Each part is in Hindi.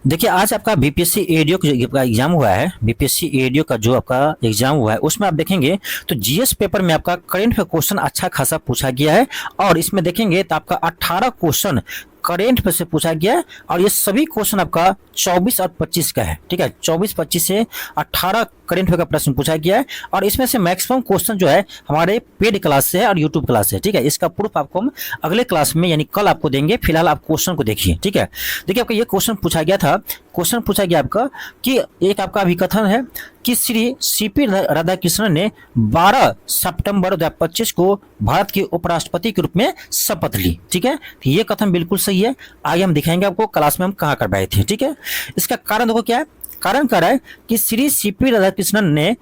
देखिए आज आपका बीपीएससी एडीओ का एग्जाम हुआ है। बीपीएससी एडीओ का जो आपका एग्जाम हुआ है उसमें आप देखेंगे तो जीएस पेपर में आपका करंट का क्वेश्चन अच्छा खासा पूछा गया है और इसमें देखेंगे तो आपका 18 क्वेश्चन करेंट पे से पूछा गया है और ये सभी क्वेश्चन आपका 24 और 25 का है। ठीक है, 24-25 से 18 करेंट का प्रश्न पूछा गया है और इसमें से मैक्सिमम क्वेश्चन जो है हमारे पेड क्लास से है और यूट्यूब क्लास से। ठीक है, इसका प्रूफ आपको हम अगले क्लास में यानी कल आपको देंगे। फिलहाल आप क्वेश्चन को देखिए। ठीक है, देखिए आपका ये क्वेश्चन पूछा गया था। क्वेश्चन पूछा गया आपका कि एक आपका अभिकथन है कि श्री सीपी राधाकृष्णन ने 12 सितंबर 2025 को भारत के उपराष्ट्रपति के रूप में शपथ ली। ठीक है, तो ये कथन बिल्कुल सही है। आगे हम दिखाएंगे आपको क्लास में हम कहाँ करवाए थे। ठीक है, इसका कारण देखो क्या है। कारण कह रहा है कि श्री सीपी राधाकृष्णन ने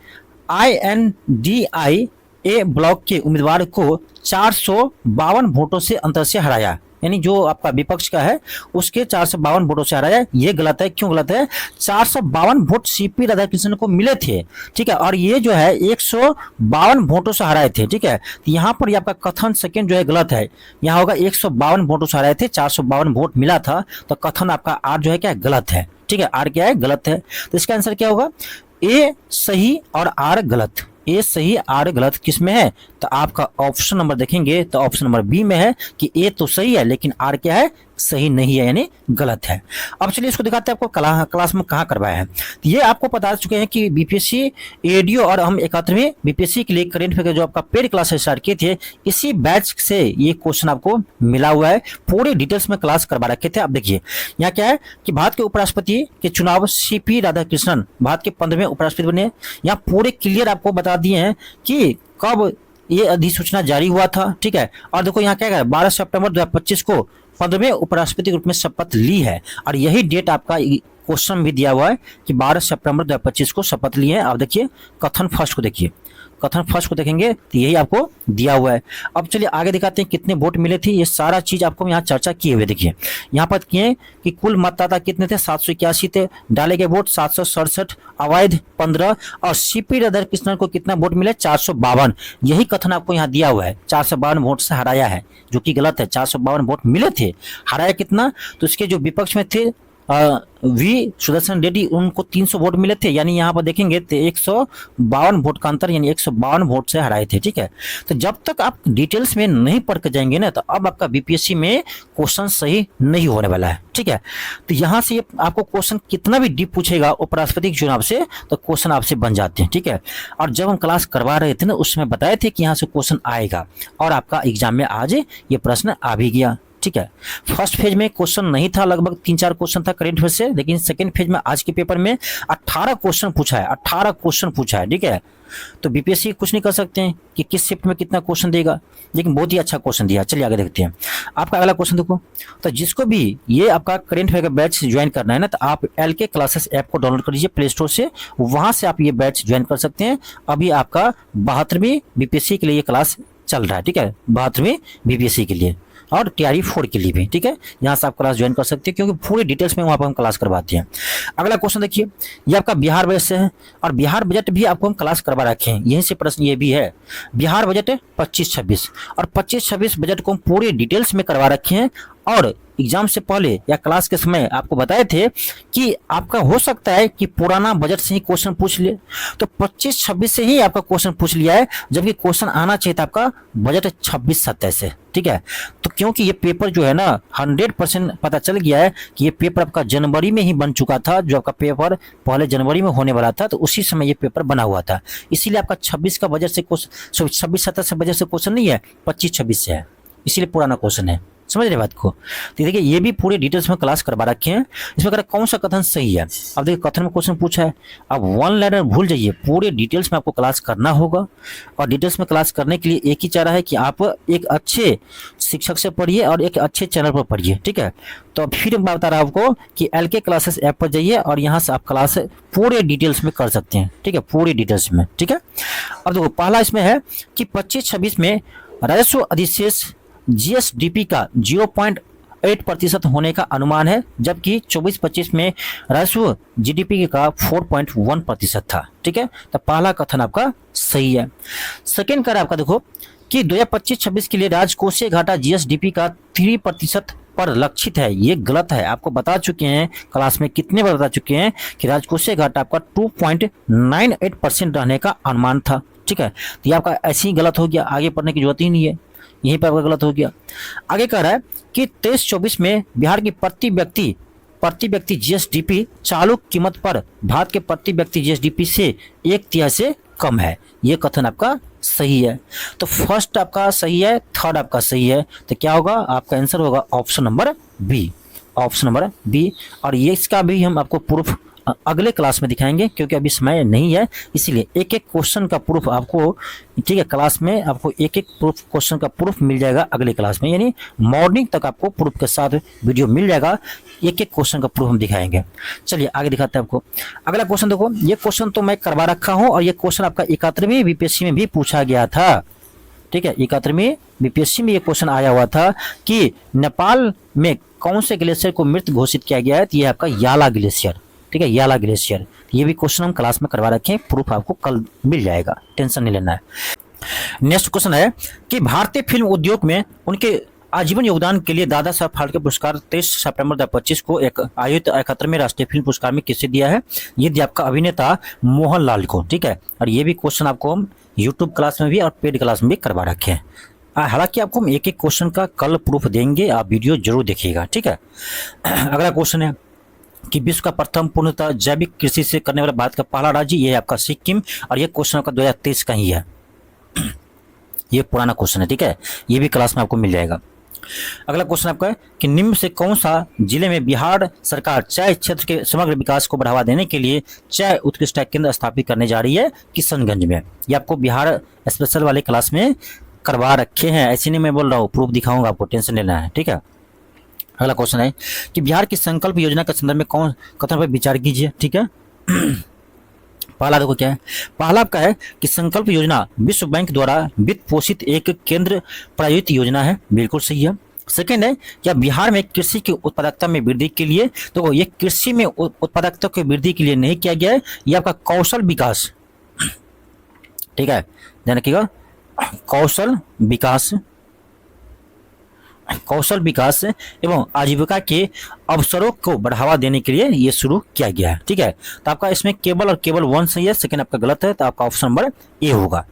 INDIA ब्लॉक के उम्मीदवार को 452 वोटों से अंतर से हराया। यानी जो आपका विपक्ष का है उसके 452 वोटों से हराया। ये गलत है। क्यों गलत है? 452 वोट सीपी राधाकृष्णन को मिले थे। ठीक है, और ये जो है 152 वोटों से हराए थे। ठीक है, तो यहाँ पर आपका कथन सेकंड जो है गलत है। यहाँ होगा 152 वोटों से हराए थे, 452 वोट मिला था, तो कथन आपका आर जो है क्या गलत है। ठीक है, आर क्या है? गलत है। तो इसका आंसर क्या होगा? ए सही और आर गलत। ए सही आर गलत किस में है? तो आपका ऑप्शन नंबर देखेंगे तो ऑप्शन नंबर बी में है कि ए तो सही है लेकिन आर क्या है? सही नहीं है, यानी गलत है। अब चलिए इसको दिखाते हैं आपको क्लास में कहाँ करवाया है। तो ये आपको बता चुके हैं कि बीपीएससी एडीओ और हम 71वें बीपीएससी के लिए करेंट अफेयर जो आपका पेड क्लास स्टार्ट किए थे, इसी बैच से ये क्वेश्चन आपको मिला हुआ है। पूरे डिटेल्स में क्लास करवा रखे थे। अब देखिए यहाँ क्या है कि भारत के उपराष्ट्रपति के चुनाव सीपी राधाकृष्णन भारत के 15वें उपराष्ट्रपति बने। यहाँ पूरे क्लियर आपको बता दिए हैं कि कब ये अधिसूचना जारी हुआ था। ठीक है, और देखो यहाँ क्या है 12 सितंबर 2025 को 15वें उपराष्ट्रपति के रूप में शपथ ली है और यही डेट आपका क्वेश्चन भी दिया हुआ है कि 12 सितंबर 2025 को शपथ ली है। आप देखिए कथन फर्स्ट को देखिए। कथन फर्स्ट को देखेंगे तो यही आपको दिया हुआ है। अब चलिए आगे दिखाते हैं कितने वोट मिले थे। ये सारा चीज आपको यहाँ चर्चा किए हुए देखिए। यहाँ पर किए कि कुल मतदाता कितने थे? 781 थे। डाले गए वोट 767, अवैध 15 और सीपी राधाकृष्णन को कितना वोट मिले? 452। यही कथन आपको यहाँ दिया हुआ है। 452 वोट से हराया है, जो कि गलत है। 452 वोट मिले थे, हराया कितना? तो इसके जो विपक्ष में थे वी सुदर्शन रेड्डी, उनको 300 वोट मिले थे। यानी यहाँ पर देखेंगे तो 152 वोट का अंतर, यानी 152 वोट से हराए थे। ठीक है, तो जब तक आप डिटेल्स में नहीं पढ़ के जाएंगे ना तो अब आपका बीपीएससी में क्वेश्चन सही नहीं होने वाला है। ठीक है, तो यहाँ से आपको क्वेश्चन कितना भी डीप पूछेगा उपराष्ट्रपति के चुनाव से तो क्वेश्चन आपसे बन जाते हैं। ठीक है, और जब हम क्लास करवा रहे थे ना उसमें बताए थे कि यहाँ से क्वेश्चन आएगा और आपका एग्जाम में आज ये प्रश्न आ भी गया। ठीक है, फर्स्ट फेज में क्वेश्चन नहीं था, लगभग 3-4 क्वेश्चन था करेंट अफेयर से, लेकिन सेकंड फेज में आज के पेपर में 18 क्वेश्चन पूछा है। 18 क्वेश्चन पूछा है। ठीक है, तो बीपीएससी कुछ नहीं कर सकते हैं कि किस शिफ्ट में कितना क्वेश्चन देगा, लेकिन बहुत ही अच्छा क्वेश्चन दिया। चलिए आगे देखते हैं। आपका अगला क्वेश्चन देखो। तो जिसको भी ये आपका करेंट अफेयर का बैच ज्वाइन करना है ना तो आप एलके क्लासेस ऐप को डाउनलोड कर लीजिए प्ले स्टोर से, वहां से आप ये बैच ज्वाइन कर सकते हैं। अभी आपका 72वीं बीपीएससी के लिए ये क्लास चल रहा है। ठीक है, 72वीं बीपीएससी के लिए और TRE 4 के लिए भी। ठीक है, यहाँ से आप क्लास ज्वाइन कर सकते हैं क्योंकि पूरी डिटेल्स में वहाँ पर हम क्लास करवाते हैं। अगला क्वेश्चन देखिए, ये आपका बिहार बजट से है और बिहार बजट भी आपको हम क्लास करवा रखे हैं। यहीं से प्रश्न ये भी है। बिहार बजट 25-26 और 25-26 बजट को हम पूरी डिटेल्स में करवा रखे हैं और एग्जाम से पहले या क्लास के समय आपको बताए थे कि आपका हो सकता है कि पुराना बजट से ही क्वेश्चन पूछ ले, तो 25-26 से ही आपका क्वेश्चन पूछ लिया है, जबकि क्वेश्चन आना चाहिए था आपका बजट 26-27 से। ठीक है, तो क्योंकि ये पेपर जो है ना 100% पता चल गया है कि ये पेपर आपका जनवरी में ही बन चुका था। जो आपका पेपर पहले जनवरी में होने वाला था तो उसी समय ये पेपर बना हुआ था, इसीलिए आपका 26 का बजट से क्वेश्चन 26-27 बजट से क्वेश्चन नहीं है, 25-26 से है, इसीलिए पुराना क्वेश्चन है। समझ रहे बात को? तो देखिए ये भी पूरे डिटेल्स में क्लास करवा रखे हैं। इसमें अगर कौन सा कथन सही है, अब देखिए कथन में क्वेश्चन पूछा है। अब वन लाइनर भूल जाइए, पूरे डिटेल्स में आपको क्लास करना होगा और डिटेल्स में क्लास करने के लिए एक ही चारा है कि आप एक अच्छे शिक्षक से पढ़िए और एक अच्छे चैनल पर पढ़िए। ठीक है, तो फिर मैं बता रहा हूँ आपको कि एलके क्लासेस ऐप पर जाइए और यहाँ से आप क्लास पूरे डिटेल्स में कर सकते हैं। ठीक है, पूरी डिटेल्स में। ठीक है, अब देखो पहला इसमें है कि 25-26 में राजस्व अधिशेष जीएसडीपी का 0.8% होने का अनुमान है, जबकि 24-25 में राजस्व जीडीपी का 4.1% था। ठीक है, तो पहला कथन आपका सही है। सेकेंड कर आपका देखो कि 2025-26 के लिए राजकोषीय घाटा जीएसडीपी का 3% पर लक्षित है, ये गलत है। आपको बता चुके हैं, क्लास में कितने बार बता चुके हैं कि राजकोषीय घाटा आपका 2.98% रहने का अनुमान था। ठीक है, तो ये आपका ऐसे ही गलत हो गया, आगे पढ़ने की जरूरत ही नहीं है, यहीं पर आपका गलत हो गया। आगे कह रहा है कि 23-24 में बिहार की प्रति व्यक्ति जीएसडीपी चालू कीमत पर भारत के प्रति व्यक्ति जीएसडीपी से 1/3 से कम है। ये कथन आपका सही है। तो फर्स्ट आपका सही है, थर्ड आपका सही है, तो क्या होगा, आपका आंसर होगा option number B, option number B. और ये इसका भी हम आपको प्रूफ अगले क्लास में दिखाएंगे, क्योंकि अभी समय नहीं है, इसीलिए एक एक क्वेश्चन का प्रूफ आपको, ठीक है, क्लास में आपको एक एक प्रूफ क्वेश्चन का प्रूफ मिल जाएगा अगले क्लास में, यानी मॉर्निंग तक आपको प्रूफ के साथ वीडियो मिल जाएगा, एक एक क्वेश्चन का प्रूफ हम दिखाएंगे। चलिए आगे दिखाते हैं आपको। अगला क्वेश्चन देखो, ये क्वेश्चन तो मैं करवा रखा हूँ और ये क्वेश्चन आपका 71वीं बीपीएससी में भी पूछा गया था। ठीक है, 71वीं बीपीएससी में ये क्वेश्चन आया हुआ था कि नेपाल में कौन से ग्लेशियर को मृत घोषित किया गया है, तो ये आपका याला ग्लेशियर। ठीक है, याला ग्लेशियर, ये भी क्वेश्चन हम क्लास में करवा रखे हैं, प्रूफ आपको कल मिल जाएगा, टेंशन नहीं लेना है। नेक्स्ट क्वेश्चन है कि भारतीय फिल्म उद्योग में उनके आजीवन योगदान के लिए दादा साहब फाल्के पुरस्कार 23 सितंबर 2025 को एक आयोजित 71वें राष्ट्रीय फिल्म पुरस्कार में किसे दिया है, ये दिया आपका अभिनेता मोहनलाल को। ठीक है, और ये भी क्वेश्चन आपको हम यूट्यूब क्लास में भी और पेड क्लास में भी करवा रखे हैं। हालांकि आपको हम एक एक क्वेश्चन का कल प्रूफ देंगे, आप वीडियो जरूर देखिएगा। ठीक है, अगला क्वेश्चन है कि विश्व का प्रथम पूर्णतः जैविक कृषि से करने वाला भारत का पहला राज्य, ये है आपका सिक्किम, और ये क्वेश्चन आपका 2023 का ही है, ये पुराना क्वेश्चन है। ठीक है, ये भी क्लास में आपको मिल जाएगा। अगला क्वेश्चन आपका है कि निम्न से कौन सा जिले में बिहार सरकार चाय क्षेत्र के समग्र विकास को बढ़ावा देने के लिए चाय उत्कृष्टता केंद्र स्थापित करने जा रही है, किशनगंज में। ये आपको बिहार स्पेशल वाले क्लास में करवा रखे हैं, ऐसे नहीं मैं बोल रहा हूँ, प्रूफ दिखाऊंगा आपको, टेंशन लेना है। ठीक है, अगला क्वेश्चन है कि बिहार की संकल्प योजना के संदर्भ में कौन कथन पर विचार कीजिए। ठीक है, पहला देखो क्या है, पहला आपका है कि संकल्प योजना विश्व बैंक द्वारा वित्त पोषित एक केंद्र प्रायोजित योजना है, बिल्कुल सही है। सेकेंड है क्या बिहार में कृषि की उत्पादकता में वृद्धि के लिए, तो ये कृषि में उत्पादकता की वृद्धि के लिए नहीं किया गया है, ये आपका कौशल विकास। ठीक है, ध्यान रखिएगा, कौशल विकास एवं आजीविका के अवसरों को बढ़ावा देने के लिए ये शुरू किया गया है। ठीक है, तो आपका इसमें केवल और केवल 1 सही है, सेकंड आपका गलत है, तो आपका ऑप्शन नंबर ए होगा।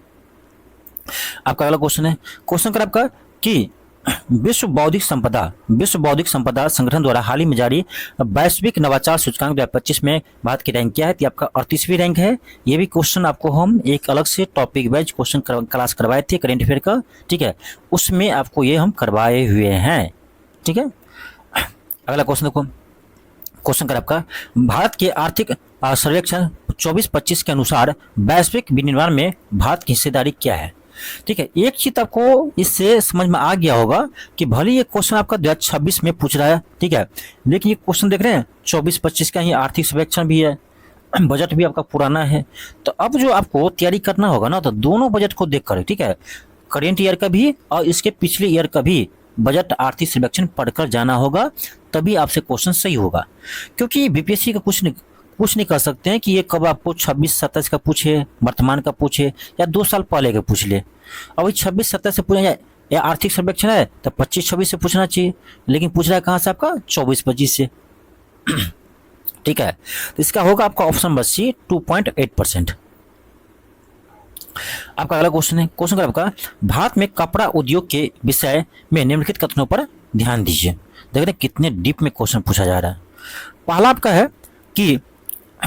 आपका अगला क्वेश्चन है, क्वेश्चन कर आपका कि विश्व बौद्धिक संपदा संगठन द्वारा हाल ही में जारी वैश्विक नवाचार सूचकांक 2025 में भारत की रैंक क्या है, तो आपका 38वीं रैंक है। ये भी क्वेश्चन आपको हम एक अलग से टॉपिक वाइज क्वेश्चन क्लास करवाए थे करेंट अफेयर का। ठीक है, उसमें आपको ये हम करवाए हुए हैं। ठीक है, अगला क्वेश्चन देखो, क्वेश्चन कर आपका भारत के आर्थिक सर्वेक्षण 24-25 के अनुसार वैश्विक विनिर्माण में भारत की हिस्सेदारी क्या है। ठीक है, एक चीज आपको इससे समझ में आ गया होगा कि भले ये क्वेश्चन आपका 2026 में पूछ रहा है, ठीक है, लेकिन ये क्वेश्चन देख रहे हैं 24-25 का ही आर्थिक सर्वेक्षण भी है, बजट भी आपका पुराना है। तो अब जो आपको तैयारी करना होगा ना, तो दोनों बजट को देख कर, ठीक है, करेंट ईयर का भी और इसके पिछले ईयर का भी बजट आर्थिक सर्वेक्षण पढ़कर जाना होगा, तभी आपसे क्वेश्चन सही होगा। क्योंकि बीपीएससी का कुछ नहीं कर सकते हैं कि ये कब आपको 26-27 का पूछे, वर्तमान का पूछे, या 2 साल पहले का पूछ ले। अब 26-27 से पूछा जाए या आर्थिक सर्वेक्षण है तो 25-26 से पूछना चाहिए, लेकिन पूछ रहा है कहाँ से, आपका 24-25 से। ठीक है, तो इसका होगा आपका ऑप्शन नंबर सी 2.8%। आपका अगला क्वेश्चन है, क्वेश्चन आपका भारत में कपड़ा उद्योग के विषय में निम्नलिखित कथनों पर ध्यान दीजिए। देख रहे कितने डीप में क्वेश्चन पूछा जा रहा है। पहला आपका है कि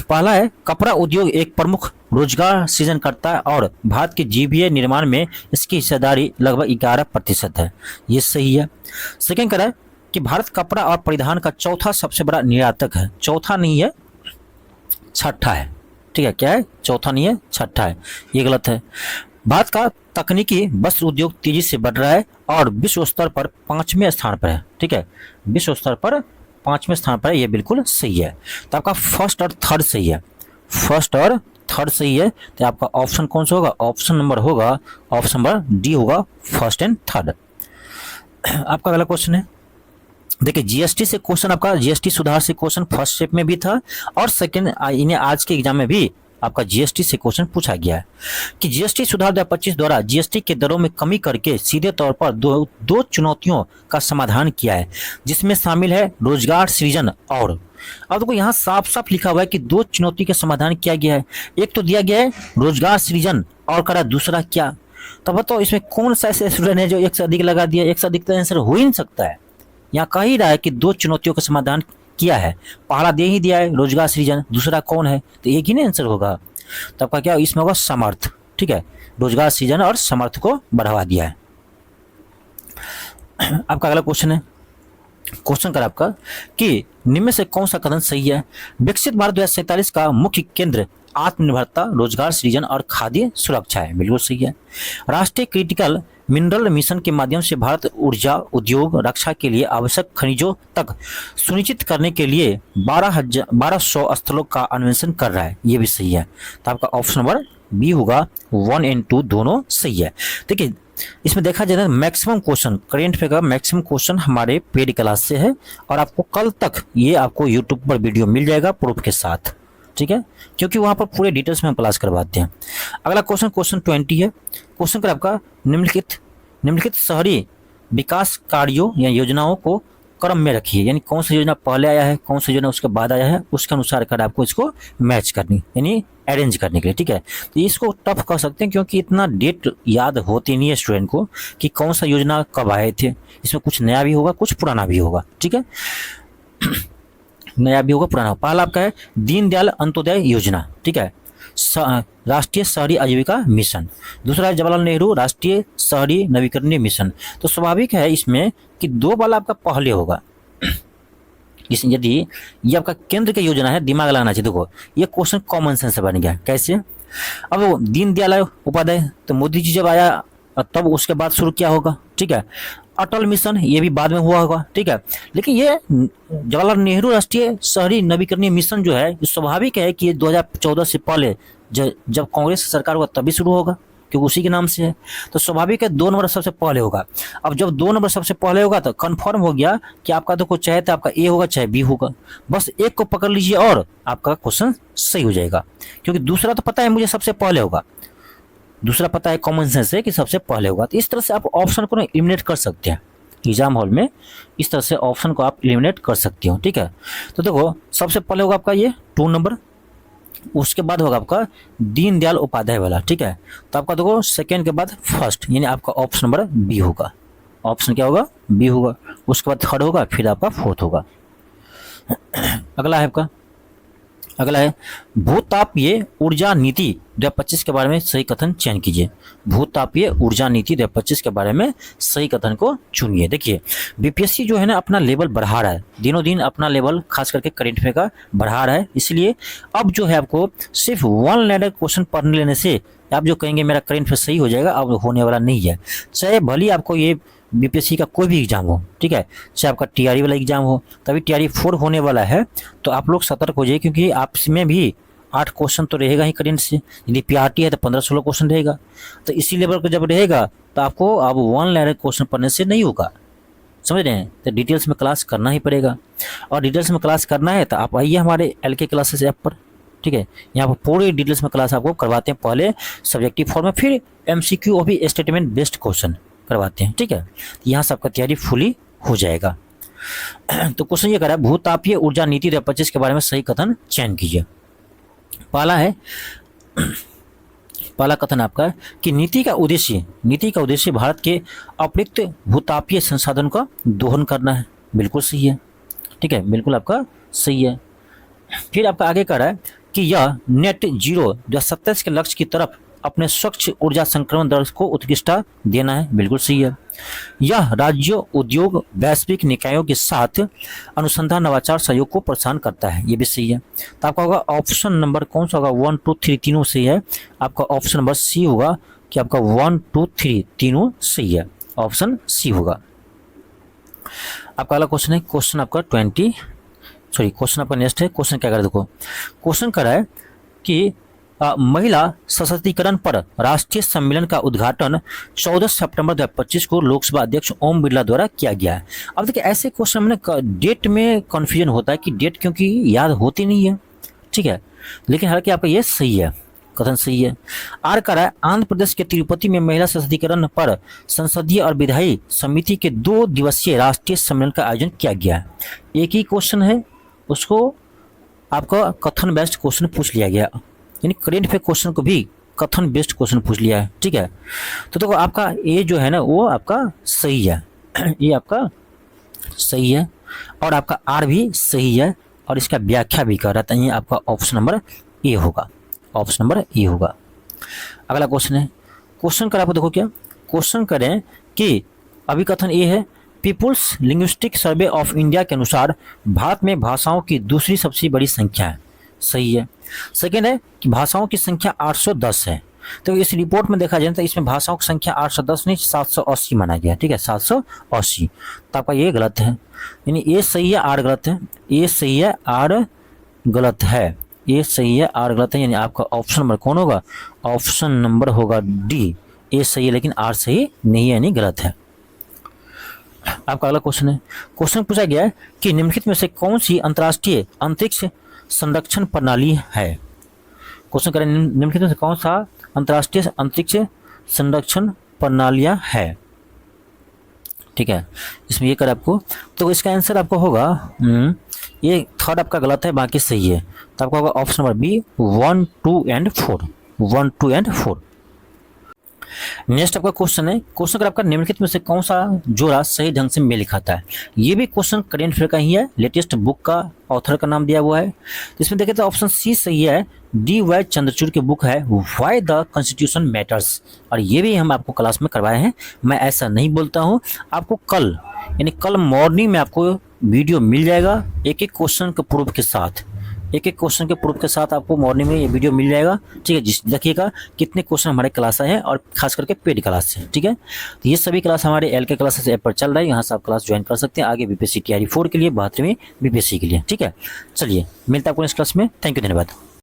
कपड़ा उद्योग एक प्रमुख रोजगार सृजन करता है और भारत के जीवीए निर्माण में इसकी हिस्सेदारी लगभग 11% है, ये सही है। सेकेंड कह रहा है कि भारत कपड़ा और परिधान का चौथा सबसे बड़ा निर्यातक है, चौथा नहीं है, छठा है। ठीक है, क्या है, चौथा नहीं है, छठा है, ये गलत है। भारत का तकनीकी वस्त्र उद्योग तेजी से बढ़ रहा है और विश्व स्तर पर 5वें स्थान पर है। ठीक है, विश्व स्तर पर 5वें स्थान पर है, ये बिल्कुल सही है। तो आपका फर्स्ट और थर्ड सही है, फर्स्ट और थर्ड सही है। तो आपका ऑप्शन कौन सा होगा, ऑप्शन नंबर होगा, ऑप्शन नंबर डी होगा, फर्स्ट एंड थर्ड। आपका अगला क्वेश्चन है, देखिए जीएसटी से क्वेश्चन, आपका जीएसटी सुधार से क्वेश्चन फर्स्ट स्टेप में भी था और सेकंड इन्हें आज के एग्जाम में भी आपका जीएसटी से क्वेश्चन पूछा गया है कि जीएसटी सुधार 2025 द्वारा जीएसटी के दरों में कमी करके सीधे तौर पर दो चुनौतियों का समाधान किया है, जिसमें शामिल है रोजगार सृजन और। अब देखो यहाँ साफ साफ लिखा हुआ है कि दो चुनौती का समाधान किया गया है। एक तो दिया गया है रोजगार सृजन और करा दूसरा क्या। तो बताओ इसमें कौन सा ऐसे स्टूडेंट है जो एक से अधिक लगा दिया। एक से अधिक तो आंसर हो ही नहीं सकता है। यहाँ कह ही रहा है कि दो चुनौतियों का समाधान किया है, पहला दे ही दिया है रोजगार सृजन, दूसरा कौन है, तो एक ही ना आंसर होगा। तो आपका क्या इसमें होगा समर्थ। ठीक है, रोजगार सृजन और समर्थ को बढ़ावा दिया है। आपका अगला क्वेश्चन है, क्वेश्चन कर आपका कि निम्न में से कौन सा कथन सही है। विकसित भारत 2047 का मुख्य केंद्र आत्मनिर्भरता, रोजगार सृजन और खाद्य सुरक्षा है। बिल्कुल सही है। राष्ट्रीय क्रिटिकल मिनरल मिशन के माध्यम से भारत ऊर्जा उद्योग रक्षा के लिए आवश्यक खनिजों तक सुनिश्चित करने के लिए 1200 स्थलों का अन्वेषण कर रहा है। ये भी सही है। तो आपका ऑप्शन नंबर बी होगा। 1 और 2 दोनों सही है। देखिए इसमें देखा जाए मैक्सिमम क्वेश्चन करेंट अफेयर का मैक्सिमम क्वेश्चन हमारे पेड क्लास से है और आपको कल तक ये आपको यूट्यूब पर वीडियो मिल जाएगा प्रूफ के साथ। ठीक है, क्योंकि वहां पर पूरे डिटेल्स में हम क्लास करवाते हैं। अगला क्वेश्चन, क्वेश्चन 20 है। क्वेश्चन कर आपका निम्नलिखित शहरी विकास कार्यों या योजनाओं को क्रम में रखिए। यानी कौन सी योजना पहले आया है, कौन सी योजना उसके बाद आया है, उसके अनुसार कर आपको इसको मैच करनी, यानी अरेंज करने के लिए। ठीक है, तो इसको टफ कर सकते हैं क्योंकि इतना डेट याद होती नहीं है स्टूडेंट को कि कौन सा योजना कब आए थे। इसमें कुछ नया भी होगा, कुछ पुराना भी होगा। ठीक है, नया भी होगा, पुराना होगा। पहला आपका है दीनदयाल अंत्योदय योजना। ठीक है, राष्ट्रीय शहरी आजीविका मिशन। दूसरा है जवाहरलाल नेहरू राष्ट्रीय शहरी नवीकरणीय मिशन। तो स्वाभाविक है इसमें कि दो वाला आपका पहले होगा। इस यदि ये आपका केंद्र की योजना है, दिमाग लगाना चाहिए। देखो ये क्वेश्चन कॉमन सेंस से बन गया। कैसे, अब वो दीनदयाल उपाध्याय तो मोदी जी जब आया तब उसके बाद शुरू किया होगा। ठीक है, अटल मिशन ये भी बाद में हुआ होगा। ठीक है, लेकिन ये जवाहरलाल नेहरू राष्ट्रीय शहरी नवीकरणीय मिशन जो है स्वाभाविक है कि ये 2014 से पहले जब कांग्रेस की सरकार हुआ तभी शुरू होगा, क्योंकि उसी के नाम से है। तो स्वाभाविक है 2 नंबर सबसे पहले होगा। अब जब 2 नंबर सबसे पहले होगा तो कंफर्म हो गया कि आपका देखो चाहे तो आपका ए होगा चाहे बी होगा, बस एक को पकड़ लीजिए और आपका क्वेश्चन सही हो जाएगा। क्योंकि दूसरा तो पता है मुझे सबसे पहले होगा, दूसरा पता है कॉमन सेंस है कि सबसे पहले होगा। तो इस तरह से आप ऑप्शन को एलिमिनेट कर सकते हैं एग्जाम हॉल में। इस तरह से ऑप्शन को आप एलिमिनेट कर सकते हो। ठीक है, तो देखो सबसे पहले होगा आपका ये 2 नंबर, उसके बाद होगा आपका दीनदयाल उपाध्याय वाला। ठीक है, तो आपका देखो सेकेंड के बाद फर्स्ट, यानी आपका ऑप्शन नंबर बी होगा। ऑप्शन क्या होगा, बी होगा। उसके बाद थर्ड होगा, फिर आपका फोर्थ होगा। अगला है आपका, अगला है भूतापीय ऊर्जा नीति 2025 के बारे में सही कथन चयन कीजिए। भूतापीय ऊर्जा नीति 2025 के बारे में सही कथन को चुनिए। देखिए बीपीएससी जो है ना अपना लेवल बढ़ा रहा है, दिनों दिन अपना लेवल खास करके करंट अफेयर का बढ़ा रहा है। इसलिए अब जो है आपको सिर्फ 1 लाइनर क्वेश्चन पढ़ लेने से आप जो कहेंगे मेरा करंट अफेयर सही हो जाएगा, अब होने वाला नहीं है। चाहे भले आपको ये बीपीएससी का कोई भी एग्जाम हो, ठीक है, चाहे आपका टीआरई वाला एग्जाम हो, तभी टीआरई 4 होने वाला है, तो आप लोग सतर्क हो जाइए, क्योंकि आप इसमें भी 8 क्वेश्चन तो रहेगा ही करंट से। यदि पीआरटी है तो 15-16 क्वेश्चन रहेगा। तो इसी लेवल का जब रहेगा तो आपको अब 1 लाइनर क्वेश्चन पढ़ने से नहीं होगा, समझ रहे हैं। तो डिटेल्स में क्लास करना ही पड़ेगा, और डिटेल्स में क्लास करना है तो आप आइए हमारे एलके क्लासेस ऐप पर। ठीक है, यहाँ पर पूरी डिटेल्स में क्लास आपको करवाते हैं, पहले सब्जेक्टिव फॉर्म में, फिर एमसीक्यू और भी स्टेटमेंट बेस्ड क्वेश्चन करवाते हैं। ठीक है, यहाँ से आपका तैयारी फुली हो जाएगा। तो क्वेश्चन ये कह रहा है भूतापीय ऊर्जा नीति 2025 के बारे में सही कथन चयन कीजिए। पहला है, पहला कथन आपका है कि नीति का उद्देश्य भारत के अतिरिक्त भूतापीय संसाधन का दोहन करना है। बिल्कुल सही है। ठीक है, बिल्कुल आपका सही है। फिर आपका आगे कह रहा है कि यह नेट जीरो 2027 के लक्ष्य की तरफ अपने स्वच्छ ऊर्जा संक्रमण दर को उत्कृष्टता देना है। बिल्कुल सही है। यह राज्यों, उद्योग, वैश्विक निकायों के साथ अनुसंधान नवाचार सहयोग को प्रोत्साहन करता है। ये भी सही है। तो आपका होगा ऑप्शन नंबर कौन सा होगा, 1, 2, 3 तीनों सही है। आपका ऑप्शन नंबर सी होगा कि आपका 1, 2, 3 तीनों सही है। ऑप्शन सी होगा। आपका अगला क्वेश्चन है, क्वेश्चन आपका क्वेश्चन आपका नेक्स्ट है। क्वेश्चन क्या कर रहा है, देखो क्वेश्चन कर रहा है कि महिला सशक्तिकरण पर राष्ट्रीय सम्मेलन का उद्घाटन 14 सितंबर 2025 को लोकसभा अध्यक्ष ओम बिरला द्वारा किया गया है। अब देखिए ऐसे क्वेश्चन में डेट में कंफ्यूजन होता है कि डेट क्योंकि याद होती नहीं है, ठीक है, लेकिन हालांकि आपका ये सही है, कथन सही है। आर कह रहा है आंध्र प्रदेश के तिरुपति में महिला सशक्तिकरण पर संसदीय और विधायी समिति के 2 दिवसीय राष्ट्रीय सम्मेलन का आयोजन किया गया है। एक ही क्वेश्चन है, उसको आपका कथन बेस्ड क्वेश्चन पूछ लिया गया, यानी करेंट अफेयर क्वेश्चन को भी कथन बेस्ड क्वेश्चन पूछ लिया है, ठीक है। तो देखो आपका ए जो है ना वो आपका सही है, ये आपका सही है, और आपका आर भी सही है, और इसका व्याख्या भी कर रहा था, ये आपका ऑप्शन नंबर ए होगा, ऑप्शन नंबर ए होगा। अगला क्वेश्चन है, क्वेश्चन कर आपको देखो क्या क्वेश्चन करें कि अभी कथन ए है people's linguistic survey of India के अनुसार भारत में भाषाओं की दूसरी सबसे बड़ी संख्या है, सही है। सेकेंड है कि भाषाओं की संख्या 810 है, तो इस रिपोर्ट में देखा जाए तो इसमें भाषाओं की संख्या 810 नहीं 780 माना गया, ठीक है, 780, तो आपका ये गलत है, यानी ए सही है आर गलत है, ए सही है आर गलत है, ए सही है आर गलत है, यानी आपका ऑप्शन नंबर कौन होगा, ऑप्शन नंबर होगा डी, ए सही है लेकिन आर सही नहीं है, यानी गलत है। आपका अगला क्वेश्चन है, क्वेश्चन पूछा गया है कि निम्नलिखित में से कौन सी अंतर्राष्ट्रीय अंतरिक्ष संरक्षण प्रणाली है। क्वेश्चन करें निम्नलिखित में से कौन सा अंतर्राष्ट्रीय अंतरिक्ष संरक्षण प्रणालियां है, ठीक है, इसमें ये कर आपको, तो इसका आंसर आपको होगा ये थर्ड आपका गलत है, बाकी सही है, तो आपका होगा option number B 1, 2 and 4, 1, 2 and 4। Next आपका क्वेश्चन है, क्वेश्चन अगर आपका निम्नलिखित में से कौन सा जोड़ा सही ढंग से मेल खाता है। ये भी क्वेश्चन करेंट अफेयर का ही है, लेटेस्ट बुक का ऑथर का नाम दिया हुआ है, तो इसमें देखें तो ऑप्शन सी सही है, डी वाई चंद्रचूड़ की बुक है व्हाई द कॉन्स्टिट्यूशन मैटर्स, और ये भी हम आपको क्लास में करवाए हैं, मैं ऐसा नहीं बोलता हूँ, आपको कल यानी कल मॉर्निंग में आपको वीडियो मिल जाएगा, एक एक क्वेश्चन के प्रूफ के साथ, एक एक क्वेश्चन के प्रूफ के साथ आपको मॉर्निंग में ये वीडियो मिल जाएगा, ठीक है। जिस देखिएगा कितने क्वेश्चन हमारे क्लास आए हैं, और खास करके पेड क्लास से, ठीक है। तो ये सभी क्लास हमारे एल के क्लासेस ऐप पर चल रहा है, यहाँ से आप क्लास ज्वाइन कर सकते हैं आगे बीपीएससी तैयारी 4 के लिए, 72वीं बीपीएससी के लिए, ठीक है। चलिए मिलता है आपको नेक्स्ट क्लास में, थैंक यू, धन्यवाद।